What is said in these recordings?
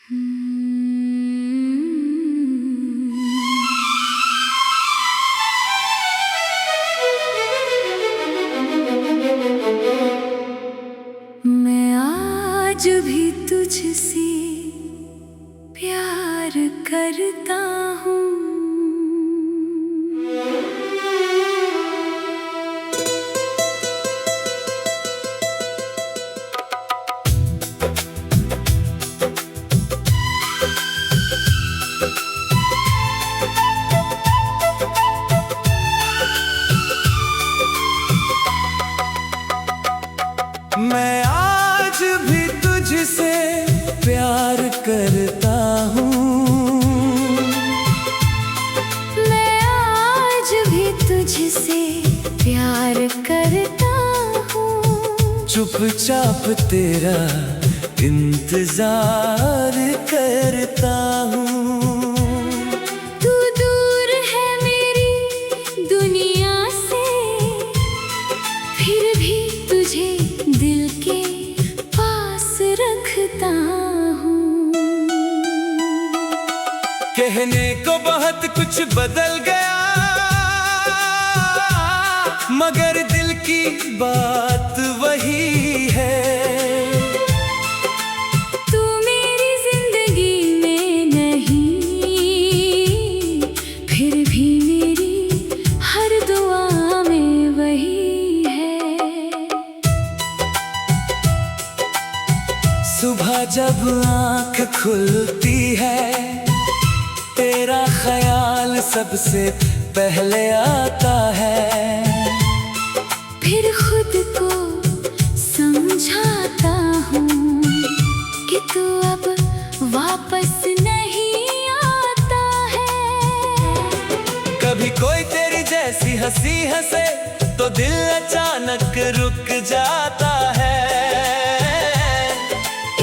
मैं आज भी तुझसे प्यार करता हूँ। मैं आज भी तुझसे प्यार करता हूँ। मैं आज भी तुझसे प्यार करता हूँ। चुपचाप तेरा इंतजार करता हूँ। तू दूर है मेरी दुनिया से, फिर भी तुझे दिल के पास रखता हूँ। कहने को बहुत कुछ बदल गया, मगर दिल की बात वही है। तू मेरी जिंदगी में नहीं, फिर भी मेरी हर दुआ में वही है। सुबह जब आँख खुलती है, तेरा ख्याल सबसे पहले आता है। फिर खुद को समझाता हूँ कि तू अब वापस नहीं आता है। कभी कोई तेरी जैसी हंसी हंसे तो दिल अचानक रुक जाता है।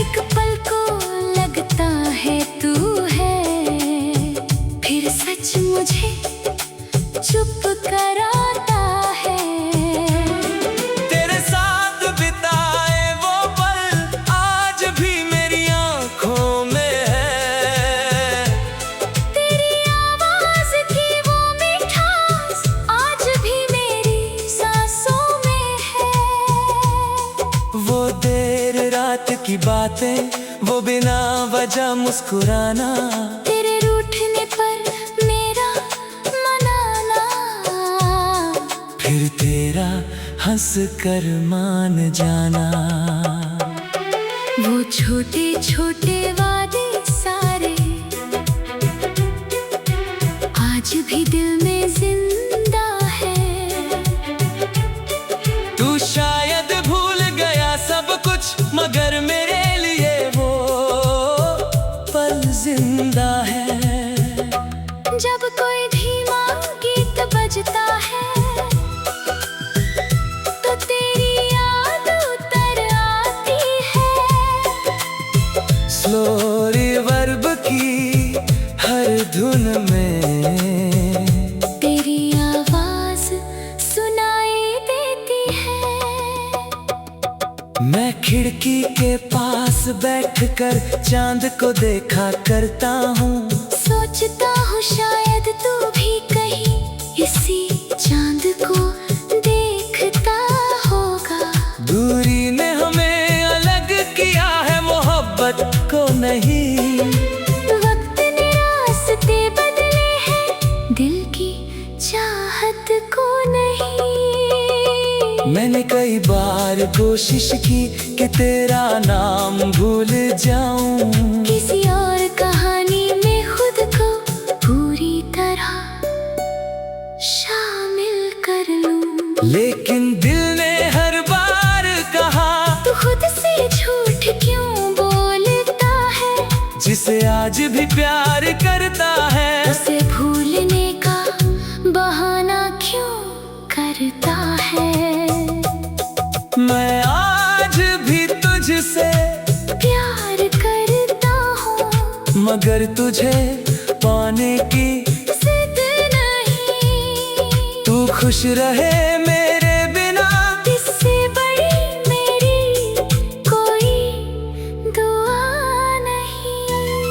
एक पल को लगता है तू है, फिर सच मुझे चुप कराता है। तेरे साथ बिताए वो पल आज भी मेरी आंखों में है। तेरी आवाज की वो मिठास आज भी मेरी सांसों में है। वो देर रात की बातें, वो बिना वजह मुस्कुराना, तेरे रूठने पर मेरा मनाना, फिर तेरा हंस कर मान जाना। वो छोटे छोटे वादे सारे आज भी दिल में जिंदा है। तू शायद भूल गया सब कुछ, मगर मेरे लिए वो पल जिंदा है। जब कोई धीमा गीत बजता है तो तेरी याद उतर आती है। स्लो रिवर्ब की हर धुन में तेरी आवाज सुनाई देती है। मैं खिड़की के पास बैठकर चांद को देखा करता हूँ। सोचता हूँ शायद तू भी कहीं इसी चांद को देखता होगा। दूरी ने हमें अलग किया है, मोहब्बत को नहीं। वक्त ने रास्ते बदले हैं, दिल की चाहत को नहीं। मैंने कई बार कोशिश की कि तेरा नाम भूल जाऊं, किसी और कहानी में खुद को पूरी तरह शामिल कर लूं। लेकिन दिल ने हर बार कहा, तू खुद से झूठ क्यों बोलता है। जिसे आज भी प्यार करता है, उसे भूलने का बहाना क्यों करता है। मैं आज भी तुझसे प्यार करता हूँ, मगर तुझे पाने की जिद नहीं। तू खुश रहे मेरे बिना, इससे बड़ी मेरी कोई दुआ नहीं।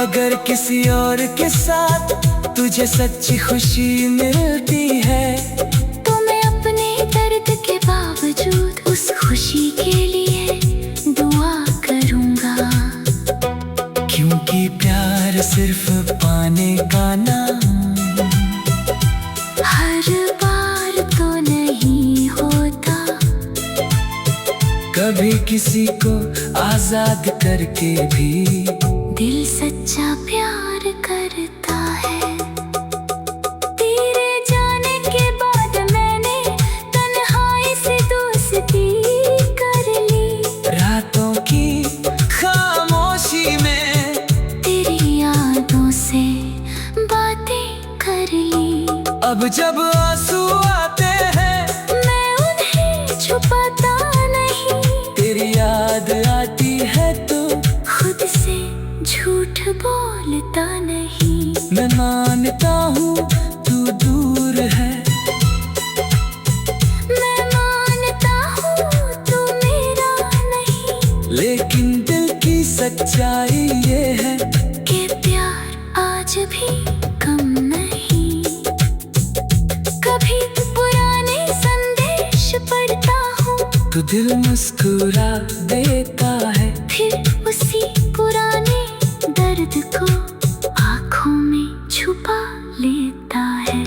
अगर किसी और के साथ तुझे सच्ची खुशी मिलती है, तो मैं अपने दर्द के बावजूद उस खुशी के लिए दुआ करूंगा। क्योंकि प्यार सिर्फ पाने का नाम हर बार तो नहीं होता। कभी किसी को आजाद करके भी दिल सच्चा प्यार करता है। तेरे जाने के बाद मैंने तन्हाई से दोस्ती कर ली। रातों की खामोशी में तेरी यादों से बातें कर ली। अब जब आंसू आते हैं मैं उन्हें छुपाता नहीं। तेरी याद आती है तो खुद से झूठ बोलता नहीं। मैं मानता हूँ तू दूर है, मैं मानता हूँ तू मेरा नहीं। लेकिन दिल की सच्चाई ये है कि प्यार आज भी कम नहीं। कभी पुराने संदेश पढ़ता हूँ तो दिल मुस्कुरा देता है। फिर उसी पुराने दर्द को आँखों में छुपा लेता है।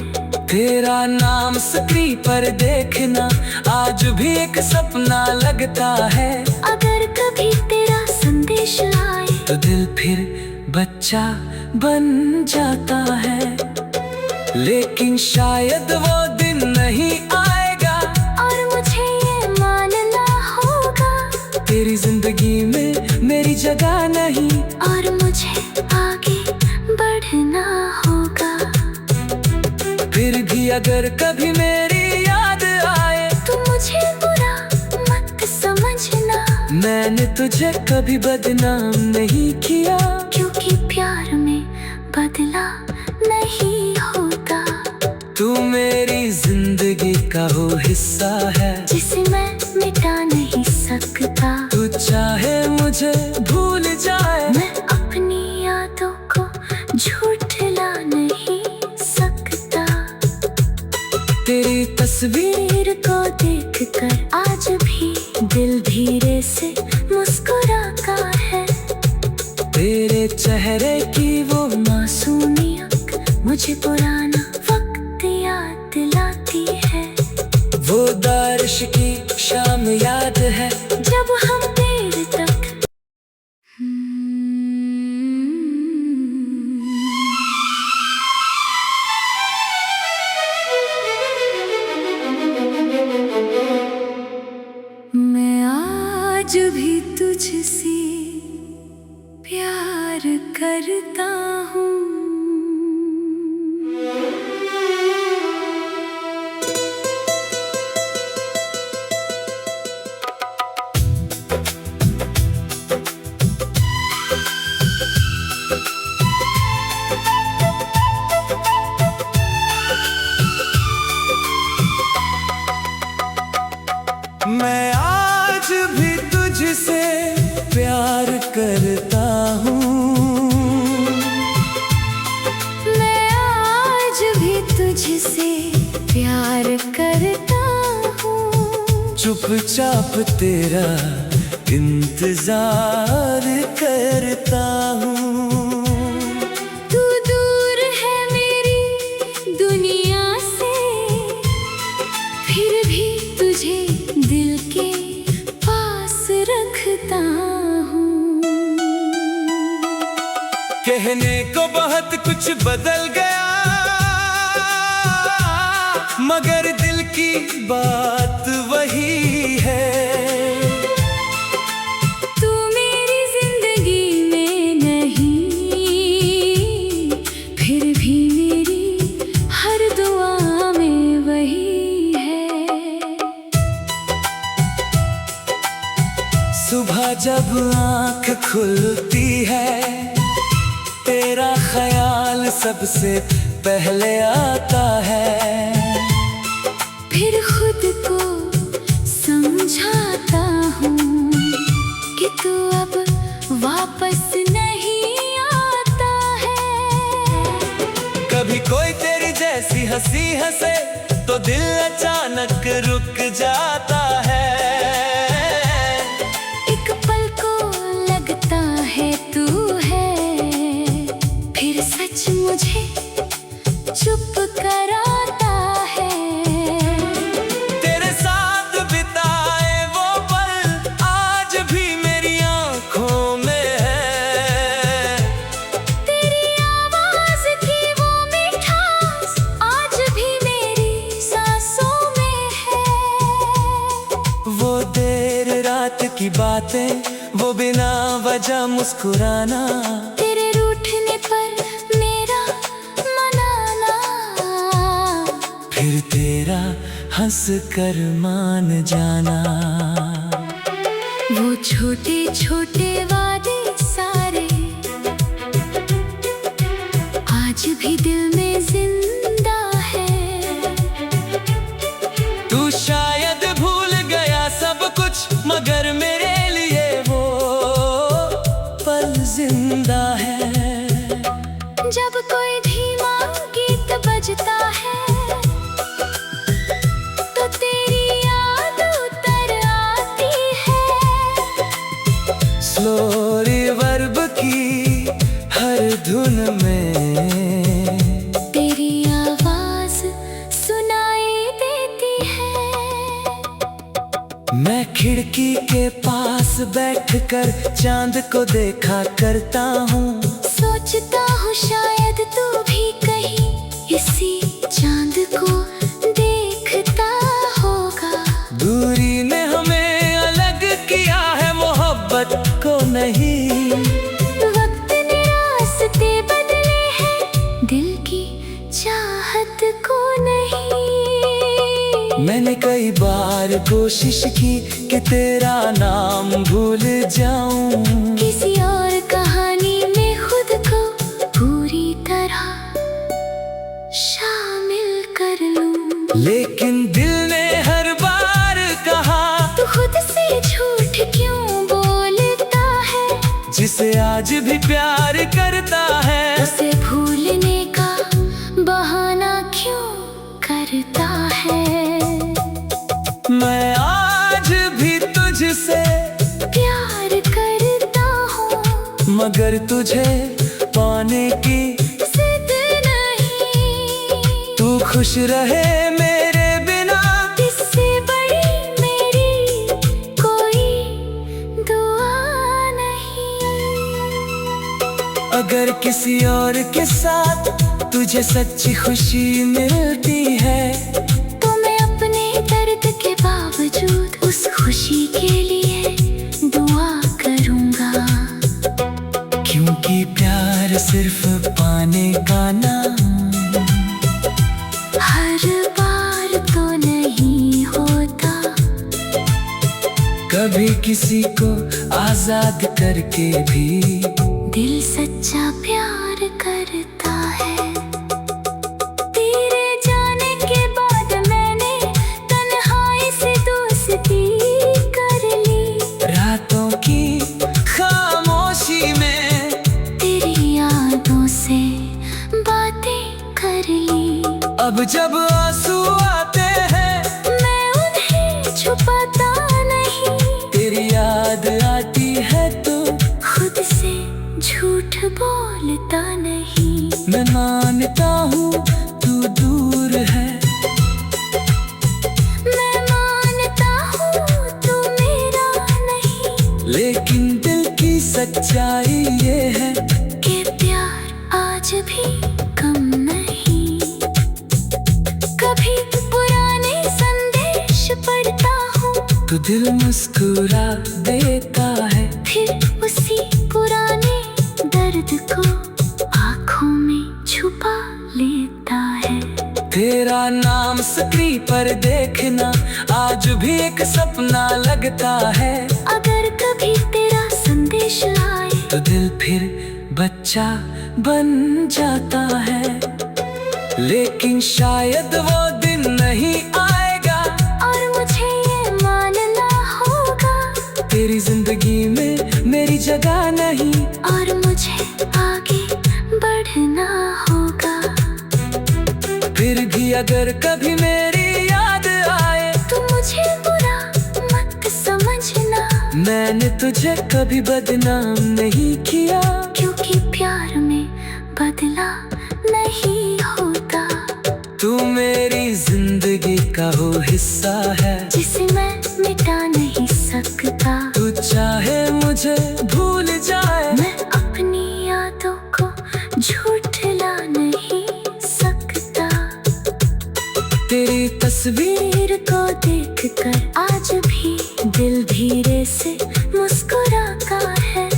तेरा नाम स्क्रीन पर देखना आज भी एक सपना लगता है। अगर कभी तेरा संदेश आए तो दिल फिर बच्चा बन जाता है। लेकिन शायद वो दिन नहीं आएगा और मुझे ये मानना होगा तेरी जिंदगी में मेरी जगह नहीं। और मुझे आगे बढ़ना होगा। फिर भी अगर कभी मेरी याद आए तू मुझे बुरा मत समझना। मैंने तुझे कभी बदनाम नहीं किया। क्योंकि प्यार में बदला नहीं होता। तू मेरी जिंदगी का वो हिस्सा है जिसे मैं मिटा नहीं सकता। तू चाहे मुझे भूल जाए मैं अपनी यादों को झूठला नहीं सकता। तेरी तस्वीर वीर को देखकर आज भी दिल धीरे से मुस्कुराता है। तेरे चेहरे की वो मासूमियत मुझे पुराना वक्त याद दिलाती है। वो बारिश की शाम याद है जब हम देर तक मैं आज भी तुझसे प्यार करता हूँ। मैं आज भी तुझसे प्यार करता हूँ। मैं आज भी तुझसे प्यार करता हूँ। चुपचाप तेरा इंतजार करता हूँ। तू दूर है मेरी दुनिया से, फिर भी तुझे दिल के पास रखता हूँ। कहने को बहुत कुछ बदल गया, मगर दिल की बात वही है। तू मेरी जिंदगी में नहीं, फिर भी मेरी हर दुआ में वही है। सुबह जब आँख खुलती है, तेरा ख्याल सबसे पहले आता है। फिर खुद को समझाता हूँ कि तू अब वापस नहीं आता। हंसी हंसे तो दिल अचानक रुक जाता है। एक पल को लगता है तू है, फिर सच मुझे चुप कराता है। तेरे साथ बिताए वो पल आज भी मेरी आंखों में है। तेरी आवाज की वो मिठास आज भी मेरी सांसों में है। वो देर रात की बातें, वो बिना वजह मुस्कुराना, तेरे रूठने पर मेरा मनाना, फिर तेरा हंस कर मान जाना। वो छोटे छोटे वादे सारे आज भी दिल में जिंदा है। तू शायद भूल गया सब कुछ, मगर मेरे लिए वो पल जिंदा है। जब कोई धीमा गीत बजता है तो तेरी याद उतर आती है। स्लो रिवर्ब की हर धुन में तेरी आवाज सुनाई देती है। मैं खिड़की के पास बैठकर चांद को देखा करता हूँ। सोचता हूँ शायद तू भी कहीं इसी चांद को देखता होगा। दूरी ने हमें अलग किया है, मोहब्बत को नहीं। वक्त ने रास्ते बदले हैं, दिल की चाहत को नहीं। मैंने कई बार कोशिश की कि तेरा नाम भूल जाऊं, किसी और कहानी में खुद को पूरी तरह शामिल कर लूं। लेकिन दिल ने हर बार कहा तू खुद से झूठ क्यों बोलता है। जिसे आज भी प्यार करता है, उसे भूलने का बहाना क्यों करता है। मैं आज भी तुझसे प्यार करता हूँ, मगर तुझे पाने की जिद नहीं। तू खुश रहे मेरे बिना, इससे बड़ी मेरी कोई दुआ नहीं। अगर किसी और के साथ तुझे सच्ची खुशी मिलती है, तो मैं अपने दर्द के बावजूद उस खुशी के लिए दुआ करूँगा। क्योंकि प्यार सिर्फ पाने का नाम हर बार तो नहीं होता। कभी किसी को आजाद करके भी दिल सच्चा प्यार करता है। तेरे जाने के बाद मैंने तन्हाई से दोस्ती कर ली। रातों की खामोशी में तेरी यादों से बातें कर ली। अब जब आंसू आते हैं, मैं उन्हें छुपाता नहीं। तेरी याद आती है तो खुद से झूठ बोलता नहीं। मैं मानता हूँ तू दूर है, मैं मानता हूँ तू मेरा नहीं। लेकिन दिल की सच्चाई ये है कि प्यार आज भी कम नहीं। कभी पुराने संदेश पढ़ता हूँ तो दिल मुस्कुरा देता है। फिर उसी पुराने दर्द को आँखों में छुपा लेता है। तेरा नाम स्क्रीन पर देखना आज भी एक सपना लगता है। अगर कभी तेरा संदेश आए तो दिल फिर बच्चा बन जाता है। लेकिन शायद वो दिन नहीं आएगा और मुझे ये मानना होगा। तेरी जिंदगी में मेरी जगह नहीं, और मुझे आगे बढ़ना होगा। फिर भी भी अगर कभी मेरी याद आए तो मुझे बुरा मत समझना, मैंने तुझे कभी बदनाम नहीं किया, क्योंकि प्यार में बदला नहीं होता। तू मेरी जिंदगी का वो हिस्सा है जिसे मैं मिटा नहीं सकता। तू चाहे मुझे भूल जाए, मैं अपनी यादों को झूठला नहीं सकता। तेरी तस्वीर को देखकर आज भी दिल धीरे से मुस्कुराता है।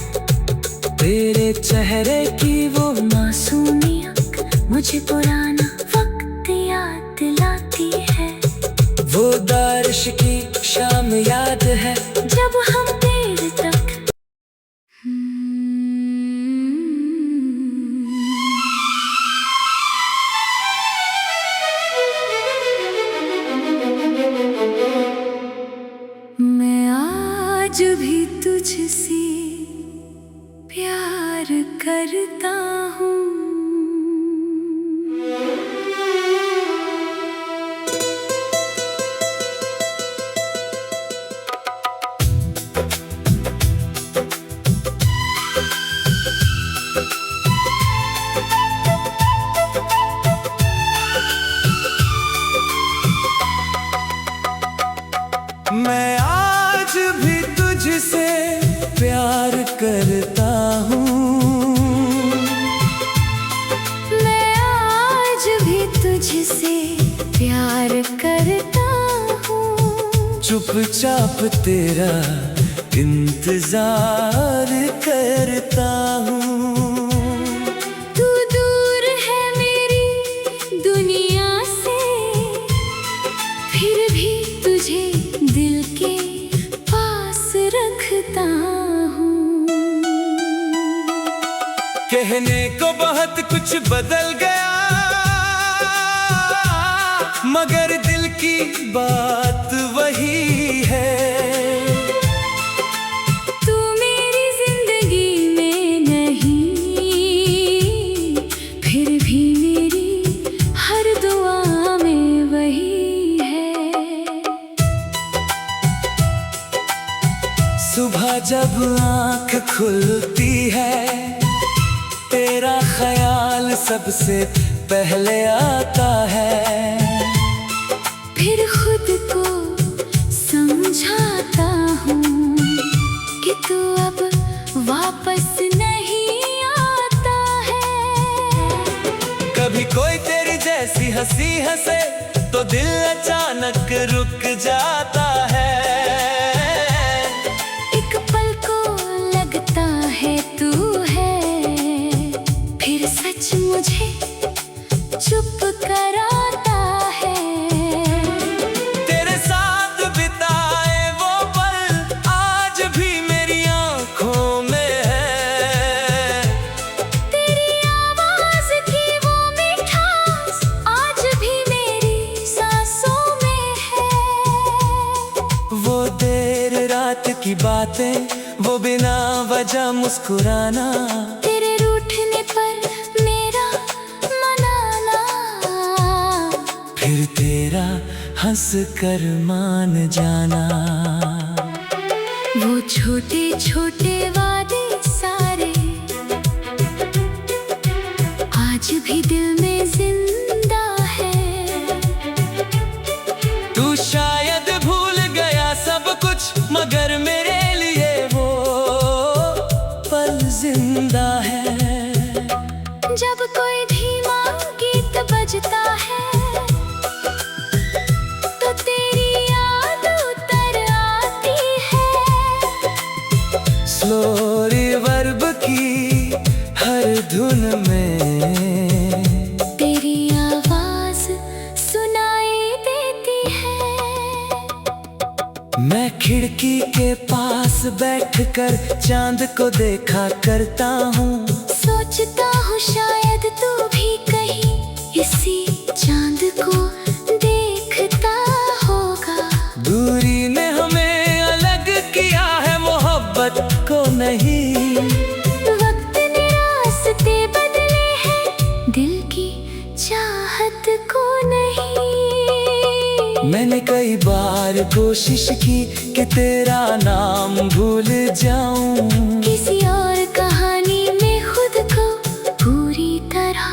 तेरे चेहरे की वो मासूमियत मुझे पुराना वक्त याद दिलाती है। वो बारिश की शाम याद है जब हम देर तक मैं आज भी तुझसे प्यार करता हूँ। मैं आज भी तुझसे प्यार करता हूँ। मैं आज भी तुझसे प्यार करता हूँ। चुपचाप तेरा इंतजार करता हूँ। तू दूर है मेरी दुनिया से, फिर भी तुझे दिल के पास रखता हूँ। कहने को बहुत कुछ बदल गया, मगर दिल की बात वही है। तू मेरी जिंदगी में नहीं, फिर भी मेरी हर दुआ में वही है। सुबह जब आँख खुलती है, तेरा ख्याल सबसे पहले आता है। फिर खुद को समझाता हूँ कि तू अब वापस नहीं आता है। कभी कोई तेरी जैसी हंसी हंसे तो दिल अचानक रुक जाता है। एक पल को लगता है तू है, फिर सच मुझे चुप कराता है। तेरे साथ बिताए वो पल आज भी मेरी आंखों में है। तेरी आवाज की वो मिठास आज भी मेरी सांसों में है। वो देर रात की बातें, वो बिना वजह मुस्कुराना, तेरे रूठने पर मेरा मनाना, फिर तेरा हंस कर मान जाना। वो छोटे छोटे वादे सारे आज भी दिल में जिंदा है। तू शायद भूल गया सब कुछ, मगर मेरे लिए वो पल जिंदा है। जब कोई धीमा गीत बजता है तो तेरी याद उतर आती है। स्लो रिवर्ब की हर धुन में तेरी आवाज सुनाई देती है। मैं खिड़की के पास बैठकर चांद को देखा करता हूँ। सोचता हूँ शायद तू भी कहीं इसी चांद को देखता होगा। दूरी ने हमें अलग किया है, मोहब्बत को नहीं। वक्त ने रास्ते बदले हैं, दिल की चाहत को नहीं। बार कोशिश की कि तेरा नाम भूल जाऊं, किसी और कहानी में खुद को पूरी तरह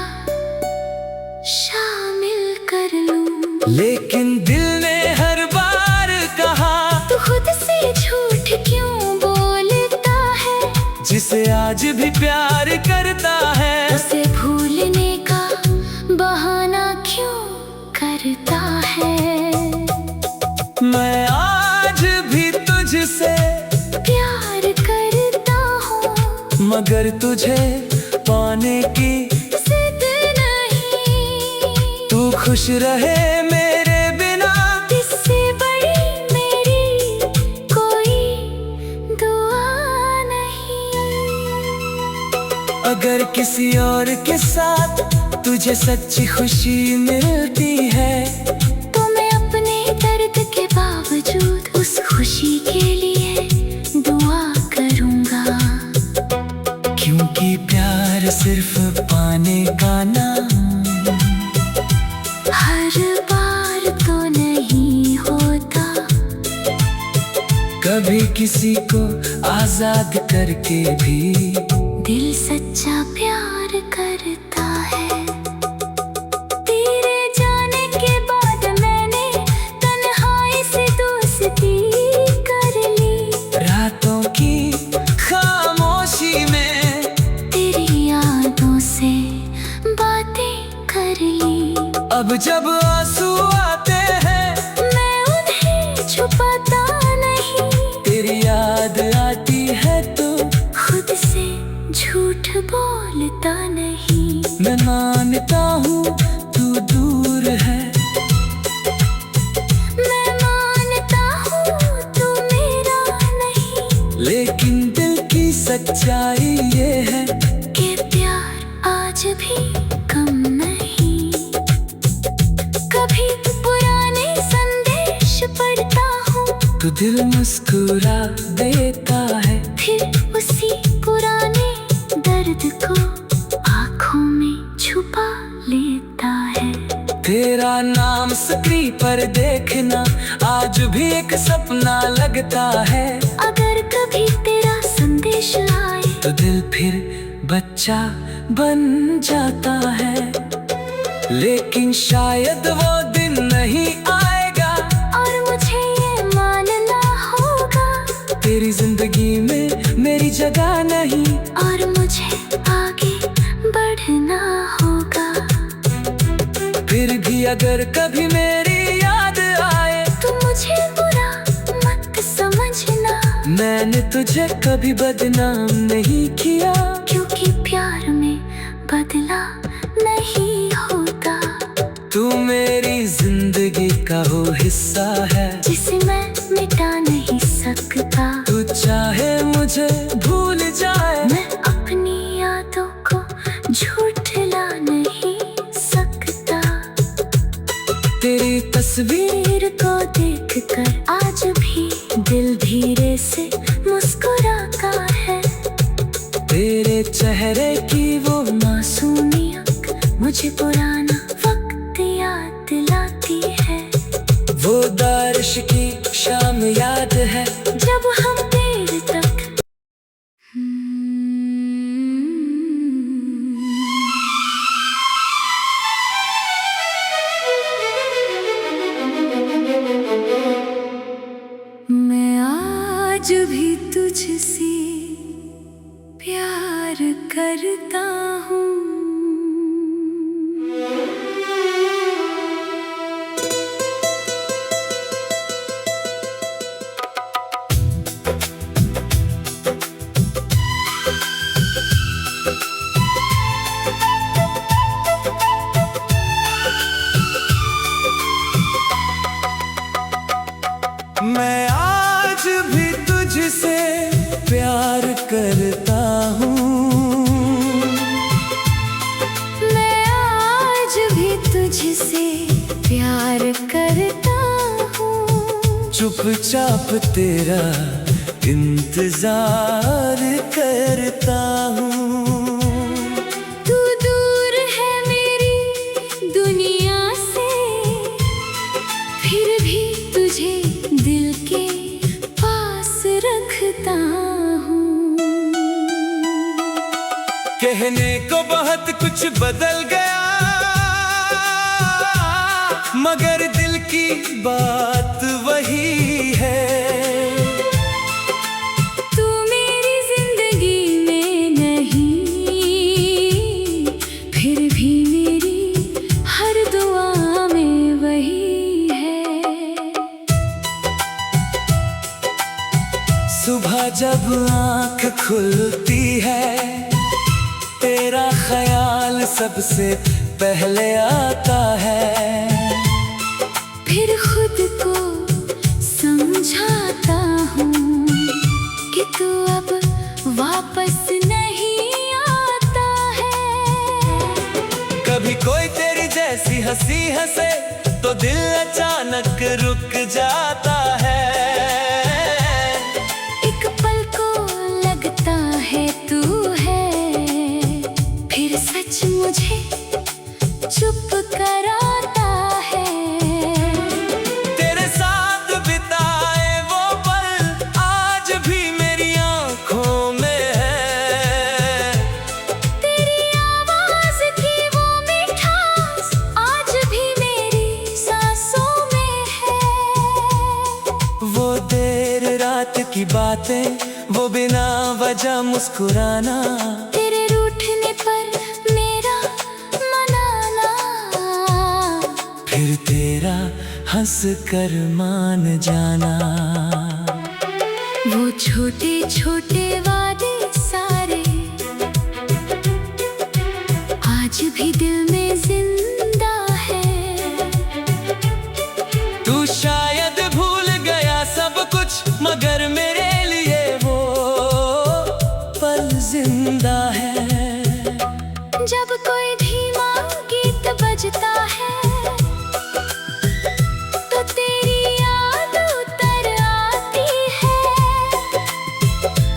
शामिल कर लूं। लेकिन दिल ने हर बार कहा, तू खुद से झूठ क्यों बोलता है, जिसे आज भी प्यार करता है उसे भूलने का बहाना क्यों करता है। मैं आज भी तुझसे प्यार करता हूँ, मगर तुझे पाने की जिद नहीं। तू खुश रहे मेरे बिना, इससे बड़ी मेरी कोई दुआ नहीं। अगर किसी और के साथ तुझे सच्ची खुशी मिलती है, तो मैं अपने दर्द के बावजूद उस खुशी के लिए दुआ करूँगा। क्योंकि प्यार सिर्फ पाने का नाम हर बार तो नहीं होता, कभी किसी को आजाद करके भी दिल सच्चा प्यार करता है। तेरे जाने के बाद मैंने तन्हाई से दोस्ती कर ली, रातों की खामोशी में तेरी यादों से बातें कर ली। अब जब आंसू आते हैं मैं उन्हें छुपाता नहीं, तेरी याद आती है तो खुद से झूठ बोलता नहीं। मैं मानता हूँ तू दूर है, मैं मानता हूँ तू मेरा नहीं, लेकिन दिल की सच्चाई ये है कि प्यार आज भी कम नहीं। कभी पुराने संदेश पढ़ता हूँ, तो दिल मुस्कुरा देता है, फिर उसी पुराने दर्द को आँखों में छुपा लेता है। तेरा नाम स्क्रीन पर देखना आज भी एक सपना लगता है। अगर कभी तेरा संदेश आए, तो दिल फिर बच्चा बन जाता है, लेकिन शायद वो दिन नहीं आएगा और मुझे ये मानना होगा, तेरी जिंदगी में मेरी जगह नहीं, और मुझे आगे बढ़ना होगा। फिर भी अगर कभी मेरी याद आए, तू मुझे बुरा मत समझना, मैंने तुझे कभी बदनाम नहीं किया, क्योंकि प्यार में बदला नहीं होता। तू मेरी जिंदगी का वो हिस्सा है जिसे मैं मिटा नहीं सकता। तू चाहे मुझे भूल जाए, मैं अपनी यादों को झूठला नहीं सकता। तेरी तस्वीर वीर को देखकर आज भी दिल धीरे से मुस्कुराता है। तेरे चेहरे की वो मासूमियत मुझे पुराना वक्त याद दिलाती है। वो बारिश की शाम याद है, जब हम देर तक मैं आज भी तुझसे प्यार करता हूँ। मैं आज भी तुझसे प्यार करता हूँ, मैं आज भी तुझसे प्यार करता हूँ। चुपचाप तेरा इंतजार करता हूँ। तू दूर है मेरी दुनिया से, फिर भी तुझे कहने को बहुत कुछ बदल गया, मगर दिल की बात वही है। तू मेरी जिंदगी में नहीं, फिर भी मेरी हर दुआ में वही है। सुबह जब आँख खुलती है, तेरा ख्याल सबसे पहले आता है। फिर खुद को समझाता हूँ कि तू अब वापस नहीं आता है। कभी कोई तेरी जैसी हंसी हंसे तो दिल अचानक रुक जाता है। एक पल को लगता है तू है, फिर सच मुझे चुप कराता है। तेरे साथ बिताए वो पल आज भी मेरी आंखों में है। तेरी आवाज की वो मिठास आज भी मेरी सांसों में है। वो देर रात की बातें, वो बिना वजह मुस्कुराना, तेरे रूठने पर मेरा मनाना, फिर तेरा हंस कर मान जाना। वो छोटे छोटे वादे सारे आज भी दिल में जिंदा है। तू शायद भूल गया सब कुछ, मगर मेरे लिए वो पल जिंदा है। जब कोई धीमा गीत बजता है तो तेरी याद उतर आती है।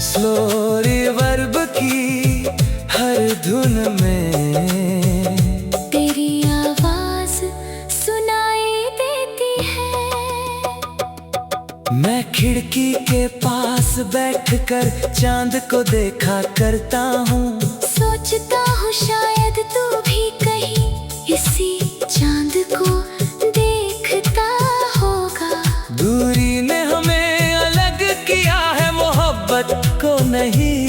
स्लो रिवर्ब की हर धुन में तेरी आवाज सुनाई देती है। मैं खिड़की के पास बैठकर चांद को देखा करता हूँ। सोचता हूँ शायद तू भी कहीं इसी चांद को देखता होगा। दूरी ने हमें अलग किया है, मोहब्बत को नहीं।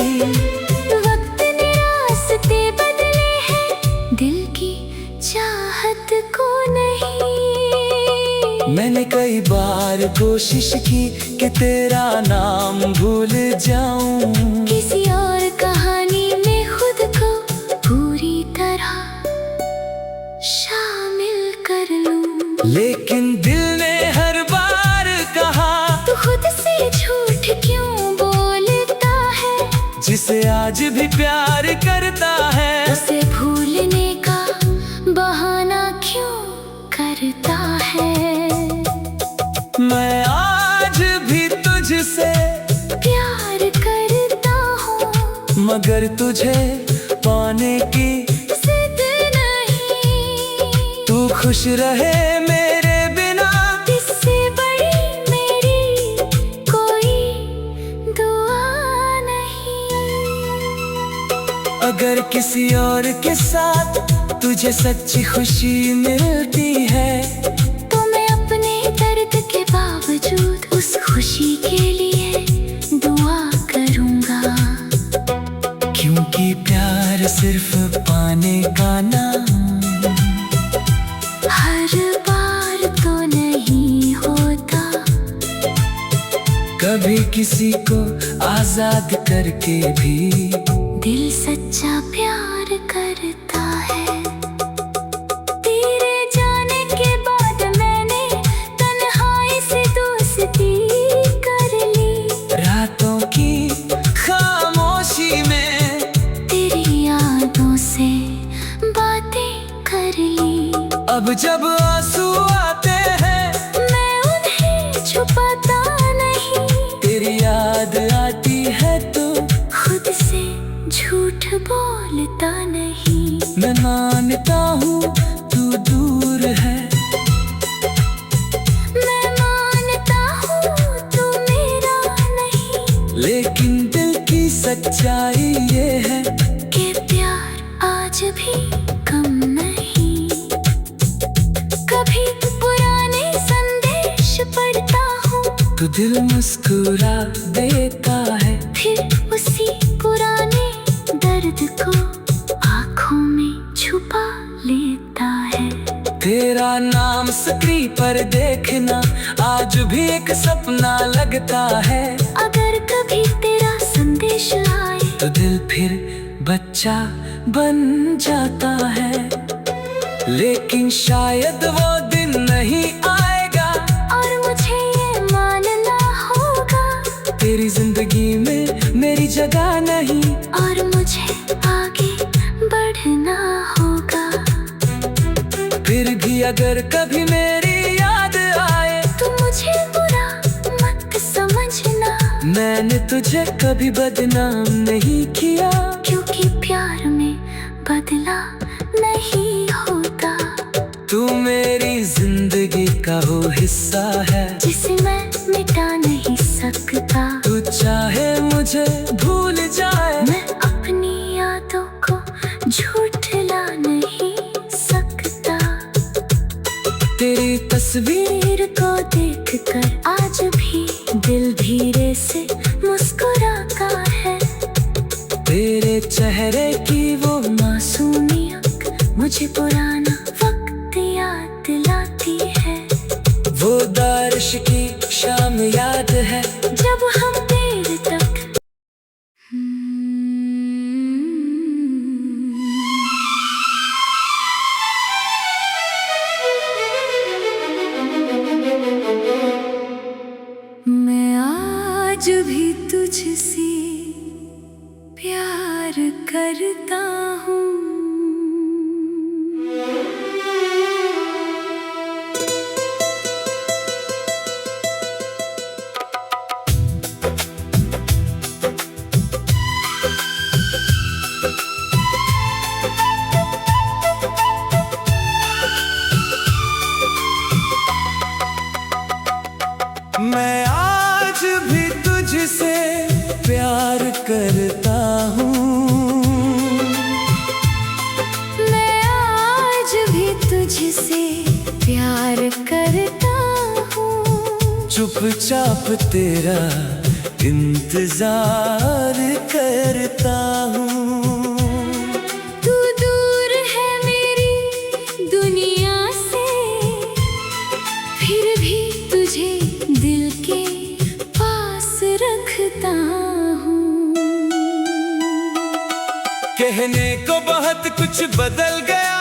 वक्त ने रास्ते बदले हैं, दिल की चाहत को नहीं। मैंने कई बार कोशिश की कि तेरा नाम भूल जाऊं, किसी और कहानी में खुद को पूरी तरह शामिल कर लूं। लेकिन दिल ने हर बार कहा, तू खुद से झूठ क्यों बोलता है? जिसे आज भी प्यार करता है, उसे भूलने का बहाना क्यों करता है? मैं आज भी तुझसे प्यार करता हूँ, मगर तुझे पाने की जिद नहीं। तू खुश रहे मेरे बिना, इससे बड़ी मेरी कोई दुआ नहीं। अगर किसी और के साथ तुझे सच्ची खुशी मिलती है, तो मैं अपने दर्द के बावजूद उस खुशी के लिए दुआ करूँगा। क्योंकि प्यार सिर्फ पाने का नाम हर बार तो नहीं होता। कभी किसी को आजाद करके भी दिल सच्चा प्यार करता है। तेरे जाने के बाद मैंने तन्हाई से दोस्ती कर ली। रातों की खामोशी में तेरी यादों से बातें कर ली। अब जब आंसू आते हैं, मैं उन्हें छुपाता नहीं। तेरी याद आती है तो खुद से झूठ बोलता नहीं। मैं मानता हूँ तू दूर है, मैं मानता हूँ तू मेरा नहीं। लेकिन दिल की सच्चाई ये है कि प्यार दिल मुस्कुरा देता है, फिर उसी पुराने दर्द को आंखों में छुपा लेता है। तेरा नाम स्क्रीन पर देखना आज भी एक सपना लगता है। अगर कभी तेरा संदेश आए तो दिल फिर बच्चा बन जाता है, लेकिन शायद वो दिन नहीं आएगा और मुझे ये मानना होगा तेरी जिंदगी में मेरी जगह नहीं, और मुझे आगे बढ़ना होगा। फिर भी अगर कभी मेरी याद आए तो मुझे बुरा मत समझना, मैंने तुझे कभी बदनाम नहीं किया, क्योंकि प्यार में बदला नहीं होता। तू मेरी जिंदगी का वो हिस्सा है जिसे मैं मिटा नहीं सकता। तू चाहे मुझे भूल जाए, मैं अपनी यादों को झूठला नहीं सकता। तेरी तस्वीर को देखकर आज भी दिल धीरे से मुस्कुराता है। तेरे चेहरे की वो मासूमियत मुझे पुराना वक्त याद दिलाती है। वो बारिश की शाम याद है जब हम देर तक मैं आज भी तुझसे प्यार करता हूँ। मैं आज भी तुझसे प्यार करता हूँ, मैं आज भी तुझसे प्यार करता हूँ। चुपचाप तेरा इंतजार करता हूँ। तू दूर है मेरी दुनिया से, फिर भी तुझे दिल के पास रखता हूँ। कहने को बहुत कुछ बदल गया